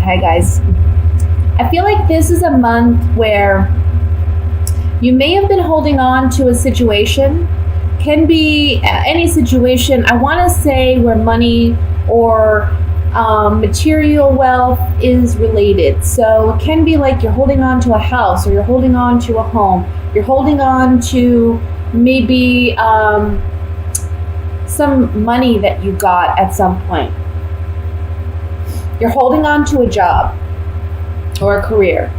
Okay, guys. I feel like this is a month where you may have been holding on to a situation. Can be any situation. I want to say where money or material wealth is related. So it can be like you're holding on to a house, or you're holding on to a home. You're holding on to maybe some money that you got at some point. You're holding on to a job or a career.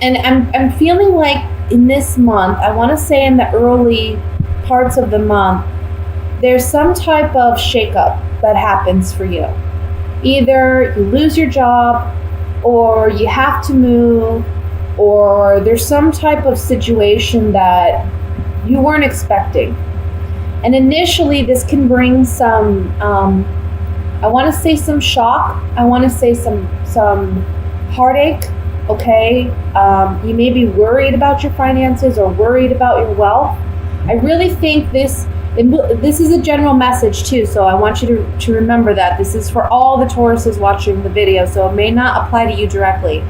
And I'm feeling like in this month, I want to say in the early parts of the month, there's some type of shakeup that happens for you. Either you lose your job, or you have to move, or there's some type of situation that you weren't expecting. And initially, this can bring some, I want to say some shock. I want to say some heartache. Okay, you may be worried about your finances or worried about your wealth. I really think this is a general message too, so I want you to remember that. This is for all the Tauruses watching the video, so it may not apply to you directly.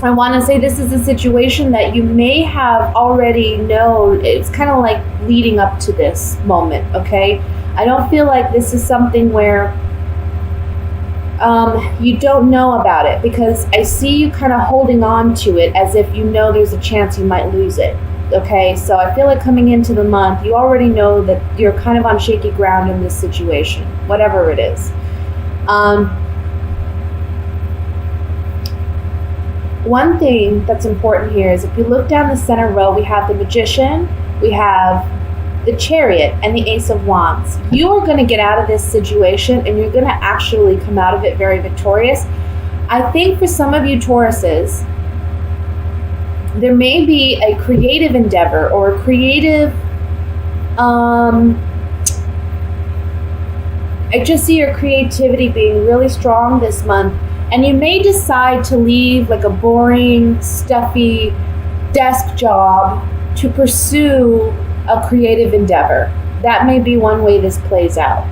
I want to say this is a situation that you may have already known. It's kind of like leading up to this moment, okay? I don't feel like this is something where you don't know about it, because I see you kind of holding on to it as if you know there's a chance you might lose it. Okay, so I feel like coming into the month, you already know that you're kind of on shaky ground in this situation, whatever it is. One thing that's important here is if you look down the center row, we have the Magician, we have the Chariot, and the Ace of Wands. You are going to get out of this situation, and you're going to actually come out of it very victorious. I think for some of you Tauruses, there may be a creative endeavor or a creative, I just see your creativity being really strong this month, and you may decide to leave like a boring, stuffy desk job to pursue a creative endeavor. That may be one way this plays out.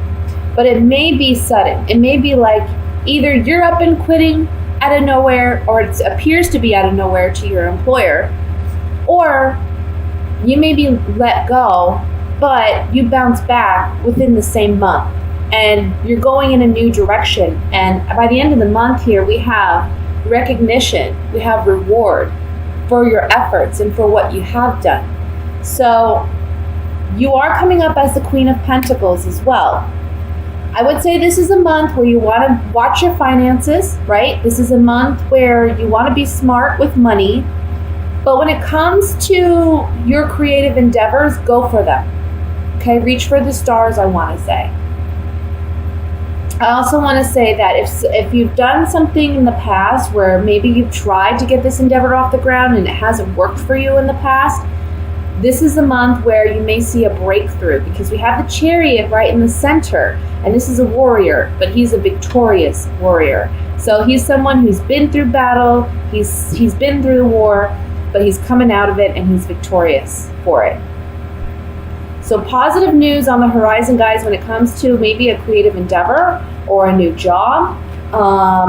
But it may be sudden. It may be like either you're up and quitting out of nowhere, or it appears to be out of nowhere to your employer, or you may be let go, but you bounce back within the same month and you're going in a new direction. And by the end of the month here, we have recognition, we have reward for your efforts and for what you have done. So you are coming up as the Queen of Pentacles as well. I would say this is a month where you want to watch your finances, right? This is a month where you want to be smart with money. But when it comes to your creative endeavors, go for them. Okay, reach for the stars, I want to say. I also want to say that if you've done something in the past where maybe you've tried to get this endeavor off the ground and it hasn't worked for you in the past, this is a month where you may see a breakthrough, because we have the Chariot right in the center, and this is a warrior, but he's a victorious warrior. So he's someone who's been through battle, he's been through the war, but he's coming out of it and he's victorious for it. So positive news on the horizon, guys, when it comes to maybe a creative endeavor or a new job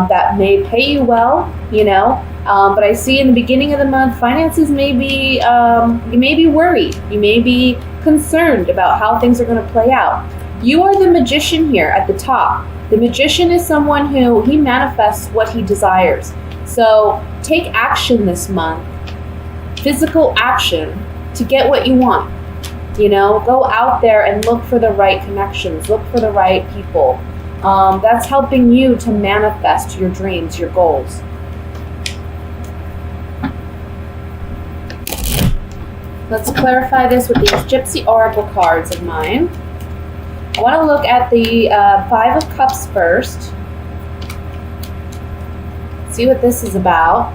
that may pay you well, you know. But I see in the beginning of the month, finances may be, you may be worried. You may be concerned about how things are going to play out. You are the Magician here at the top. The Magician is someone who, he manifests what he desires. So take action this month, physical action, to get what you want. You know, go out there and look for the right connections, look for the right people. That's helping you to manifest your dreams, your goals. Let's clarify this with these Gypsy Oracle cards of mine. I want to look at the Five of Cups first. See what this is about.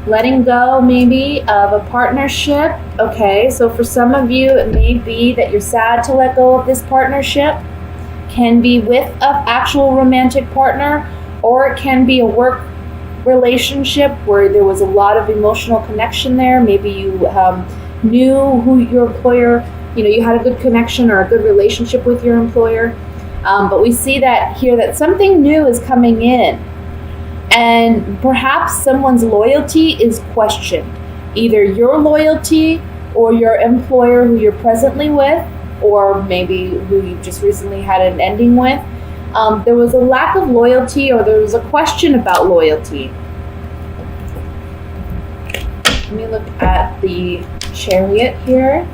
Letting go, maybe, of a partnership. Okay, so for some of you, it may be that you're sad to let go of this partnership. Can be with an actual romantic partner, or it can be a work relationship where there was a lot of emotional connection there. Maybe you knew who your employer you had a good connection or a good relationship with your employer. But we see that here that something new is coming in, and perhaps someone's loyalty is questioned. Either your loyalty or your employer who you're presently with, or maybe who you just recently had an ending with. There was a lack of loyalty, or there was a question about loyalty. Let me look at the Chariot here.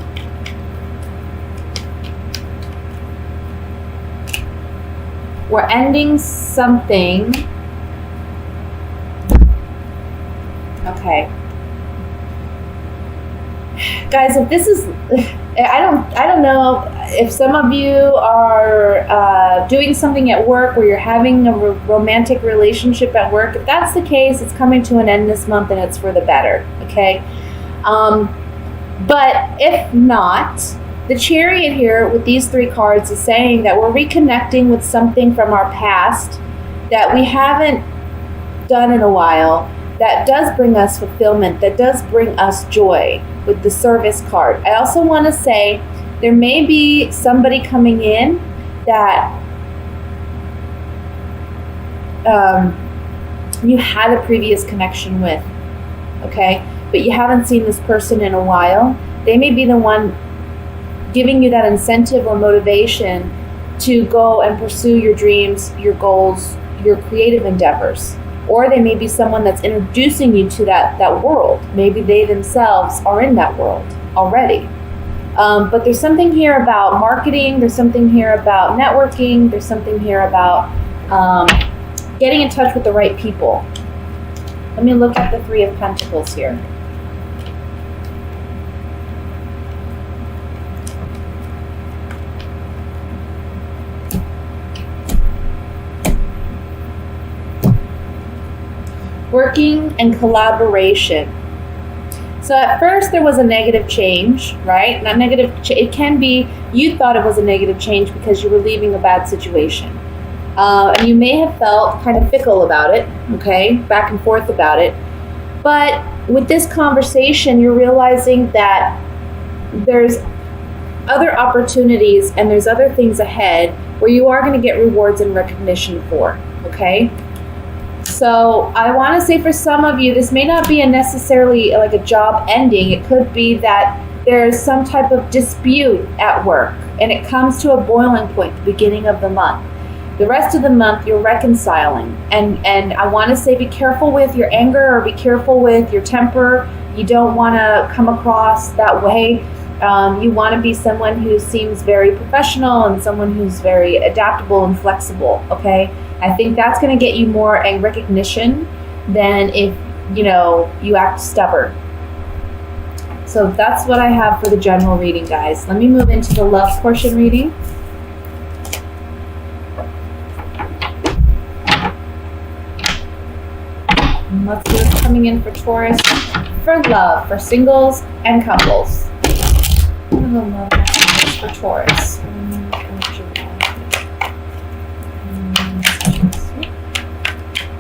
We're ending something. Okay. Guys, if this is, I don't know if some of you are doing something at work where you're having a romantic relationship at work. If that's the case, it's coming to an end this month, and it's for the better, okay? But if not, the Chariot here with these 3 cards is saying that we're reconnecting with something from our past that we haven't done in a while, that does bring us fulfillment, that does bring us joy with the Service card. I also want to say there may be somebody coming in that you had a previous connection with, okay? But you haven't seen this person in a while. They may be the one giving you that incentive or motivation to go and pursue your dreams, your goals, your creative endeavors. Or they may be someone that's introducing you to that world. Maybe they themselves are in that world already. But there's something here about marketing. There's something here about networking. There's something here about getting in touch with the right people. Let me look at the 3 of Pentacles here. Working and collaboration. So at first there was a negative change, right? Not negative. It can be you thought it was a negative change because you were leaving a bad situation, and you may have felt kind of fickle about it, okay, back and forth about it. But with this conversation, you're realizing that there's other opportunities and there's other things ahead where you are going to get rewards and recognition for, okay? So I want to say for some of you, this may not be necessarily like a job ending. It could be that there's some type of dispute at work and it comes to a boiling point at the beginning of the month. The rest of the month, you're reconciling. And I want to say be careful with your anger or be careful with your temper. You don't want to come across that way. You want to be someone who seems very professional and someone who's very adaptable and flexible, okay? I think that's going to get you more recognition than if, you act stubborn. So that's what I have for the general reading, guys. Let me move into the love portion reading. And let's see what's coming in for Taurus, for love, for singles and couples. Love for Taurus.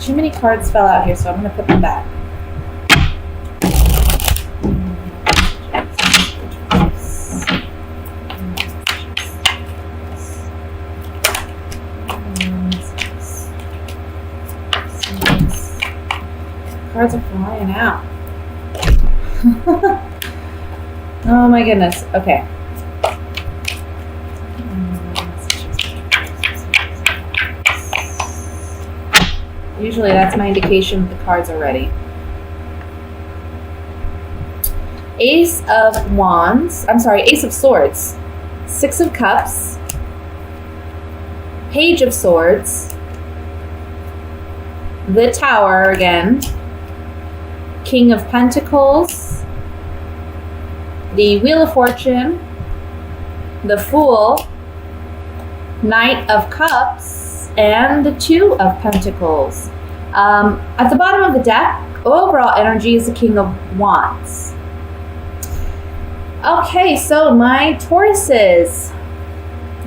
Too many cards fell out here, so I'm going to put them back. Cards are flying out. Oh my goodness. Okay. Usually that's my indication that the cards are ready. Ace of Swords, 6 of Cups, Page of Swords, the Tower again, King of Pentacles, the Wheel of Fortune, the Fool, Knight of Cups, and the 2 of Pentacles. At the bottom of the deck, overall energy is the King of Wands. Okay, so my Tauruses,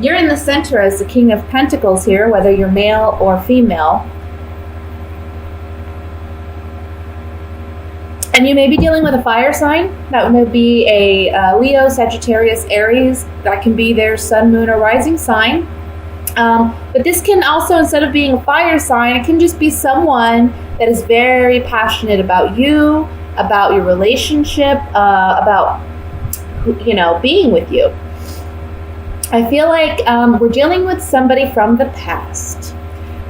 you're in the center as the King of Pentacles here, whether you're male or female. And you may be dealing with a fire sign. That would be a Leo, Sagittarius, Aries. That can be their sun, moon, or rising sign. But this can also, instead of being a fire sign, it can just be someone that is very passionate about you, about your relationship, about, being with you. I feel like we're dealing with somebody from the past.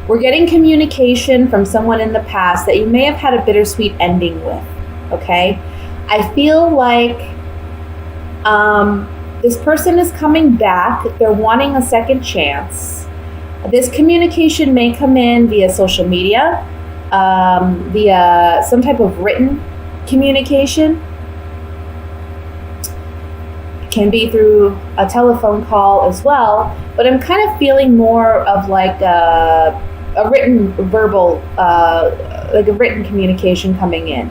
We're getting communication from someone in the past that you may have had a bittersweet ending with, okay? I feel like this person is coming back. They're wanting a second chance. This communication may come in via social media, via some type of written communication. It can be through a telephone call as well, but I'm kind of feeling more of like a written verbal, like a written communication coming in.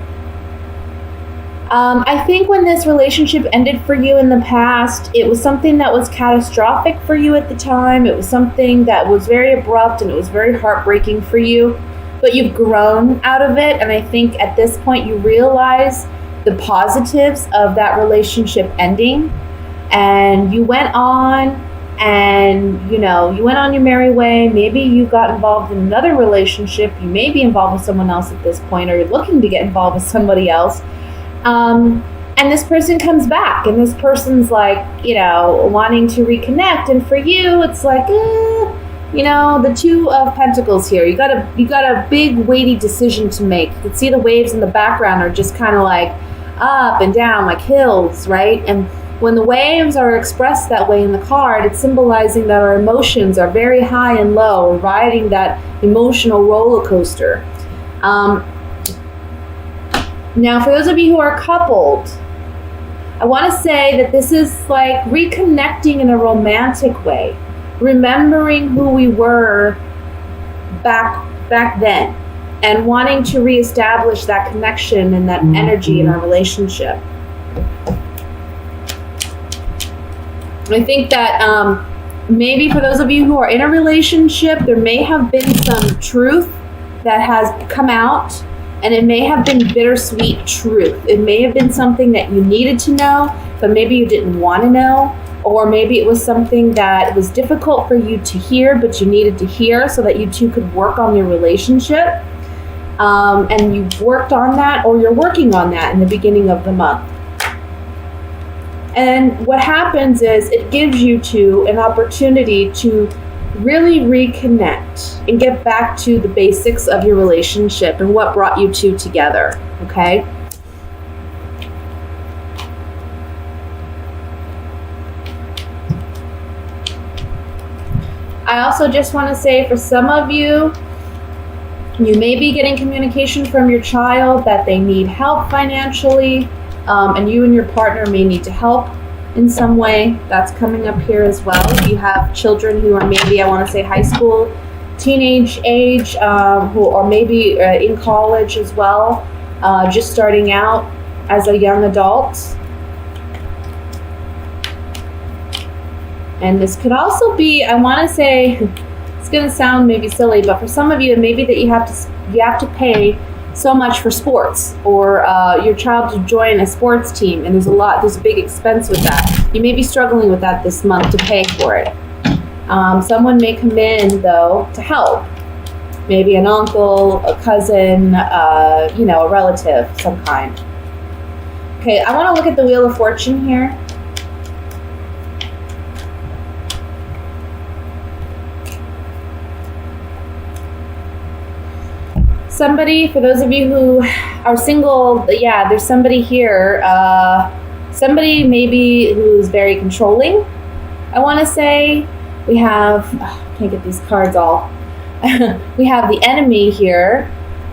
I think when this relationship ended for you in the past, it was something that was catastrophic for you at the time. It was something that was very abrupt and it was very heartbreaking for you, but you've grown out of it. And I think at this point you realize the positives of that relationship ending, and you went on and, you went on your merry way. Maybe you got involved in another relationship. You may be involved with someone else at this point, or you're looking to get involved with somebody else. And this person comes back, and this person's like, wanting to reconnect. And for you, it's like, the Two of Pentacles here. You got a big weighty decision to make. You can see the waves in the background are just kind of like up and down, like hills, right? And when the waves are expressed that way in the card, it's symbolizing that our emotions are very high and low. We're riding that emotional roller coaster. Now, for those of you who are coupled, I want to say that this is like reconnecting in a romantic way, remembering who we were back then, and wanting to reestablish that connection and that energy in our relationship. I think that maybe for those of you who are in a relationship, there may have been some truth that has come out. And it may have been bittersweet truth. It may have been something that you needed to know, but maybe you didn't want to know. Or maybe it was something that was difficult for you to hear, but you needed to hear so that you two could work on your relationship. And you've worked on that, or you're working on that in the beginning of the month. And what happens is it gives you two an opportunity to really reconnect and get back to the basics of your relationship and what brought you two together, okay? I also just want to say, for some of you, you may be getting communication from your child that they need help financially, and you and your partner may need to help in some way. That's coming up here as well. If you have children who are maybe, I want to say, high school, teenage age, who are maybe in college as well, just starting out as a young adult. And this could also be, I want to say, it's going to sound maybe silly, but for some of you, it may be that you have to pay so much for sports, or your child to join a sports team, and there's a big expense with that. You may be struggling with that this month to pay for it. Someone may come in though to help, maybe an uncle, a cousin, a relative of some kind. Okay, I want to look at the Wheel of Fortune here. Somebody, for those of you who are single, there's somebody here, somebody maybe who's very controlling, I want to say. We have, can't get these cards all. We have the Enemy here,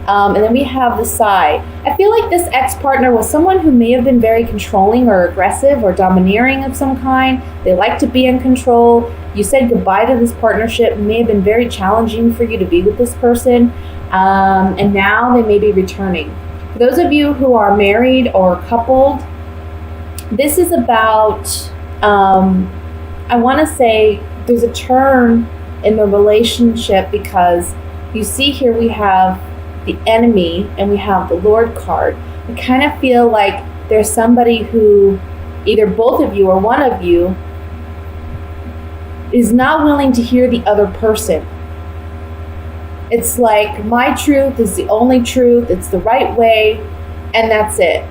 and then we have the Side. I feel like this ex-partner was someone who may have been very controlling or aggressive or domineering of some kind. They like to be in control. You said goodbye to this partnership. It may have been very challenging for you to be with this person. And now they may be returning. For those of you who are married or coupled, this is about, I want to say there's a turn in the relationship, because you see here we have the Enemy and we have the Lord card. I kind of feel like there's somebody who, either both of you or one of you, is not willing to hear the other person. It's like, my truth is the only truth, it's the right way, and that's it.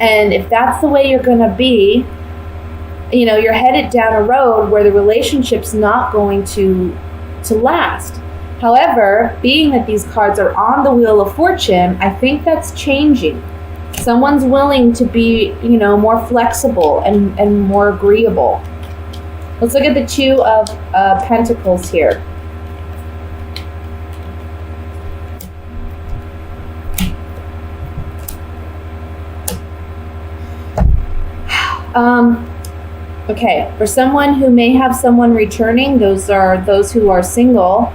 And if that's the way you're gonna be, you're headed down a road where the relationship's not going to last. However, being that these cards are on the Wheel of Fortune, I think that's changing. Someone's willing to be, more flexible and more agreeable. Let's look at the Two of Pentacles here. Okay, for someone who may have someone returning, those are those who are single.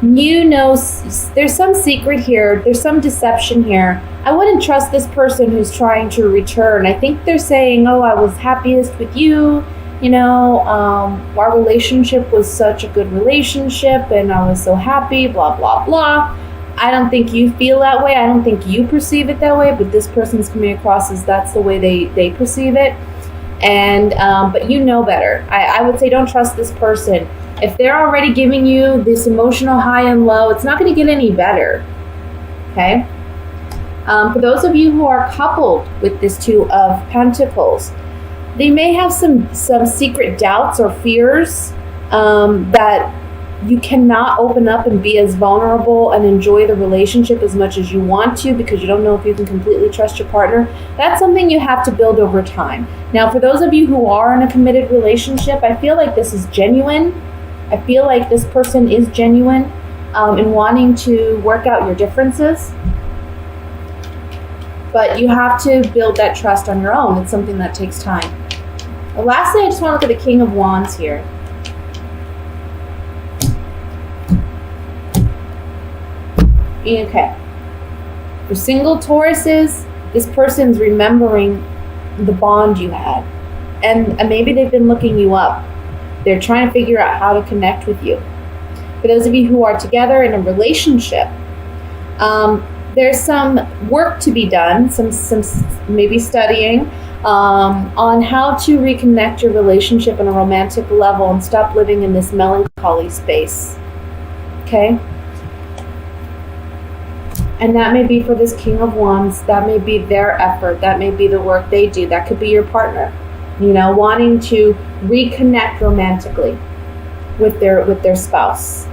There's some secret here, there's some deception here. I wouldn't trust this person who's trying to return. I think they're saying, oh, I was happiest with you, our relationship was such a good relationship and I was so happy, blah, blah, blah. I don't think you feel that way. I don't think you perceive it that way, but this person's coming across as that's the way they perceive it. And but you know better. I would say don't trust this person. If they're already giving you this emotional high and low, it's not going to get any better. Okay? For those of you who are coupled with this Two of Pentacles, they may have some secret doubts or fears that you cannot open up and be as vulnerable and enjoy the relationship as much as you want to because you don't know if you can completely trust your partner. That's something you have to build over time. Now, for those of you who are in a committed relationship, I feel like this is genuine. I feel like this person is genuine in wanting to work out your differences. But you have to build that trust on your own. It's something that takes time. And lastly, I just want to look at the King of Wands here. Okay. For single Tauruses, this person's remembering the bond you had. And maybe they've been looking you up. They're trying to figure out how to connect with you. For those of you who are together in a relationship, there's some work to be done, some maybe studying on how to reconnect your relationship on a romantic level and stop living in this melancholy space. Okay? And that may be for this King of Wands. That may be their effort. That may be the work they do. That could be your partner, wanting to reconnect romantically with their spouse.